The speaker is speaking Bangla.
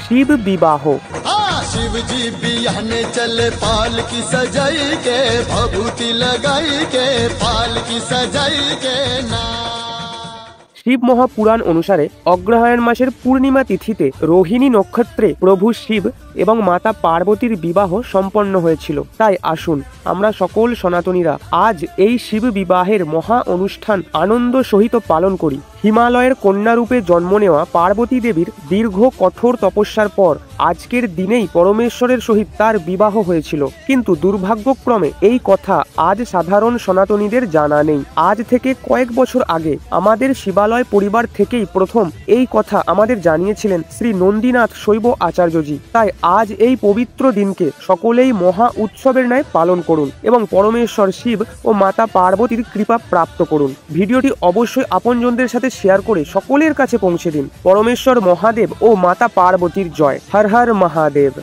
शिव विवाह। शिव जी बियाहने चले पालकी सजाई के, भभूति लगाई के, पालकी सजाई के ना। শিব মহাপুরাণ অনুসারে অগ্রহায়ণ মাসের পূর্ণিমা তিথিতে রোহিণী নক্ষত্রে প্রভু শিব এবং মাতা পার্বতীর বিবাহ সম্পন্ন হয়েছিল। তাই আসুন আমরা সকল সনাতনীরা আজ এই শিব বিবাহের মহা অনুষ্ঠান আনন্দ সহিত পালন করি। হিমালয়ের কন্যারূপে জন্ম নেওয়া পার্বতী দেবীর দীর্ঘ কঠোর তপস্যার পর আজকের দিনেই পরমেশ্বরের সহিত তার বিবাহ হয়েছিল। কিন্তু দুর্ভাগ্যক্রমে এই কথা আজ সাধারণ সনাতনীদের জানা নেই। আজ থেকে কয়েক বছর আগে আমাদের শিবালয় পরিবার থেকেই প্রথম এই কথা আমাদের জানিয়েছিলেন শ্রী নন্দীনাথ শৈব আচার্যজি। তাই আজ এই পবিত্র দিনকে সকলেই মহা উৎসবের ন্যায় পালন করুন এবং পরমেশ্বর শিব ও মাতা পার্বতীর কৃপা প্রাপ্ত করুন। ভিডিওটি অবশ্যই আপনজনদের সাথে শেয়ার করে সকলের কাছে পৌঁছে দিন। পরমেশ্বর মহাদেব ও মাতা পার্বতীর জয়। হর হর মহাদেব।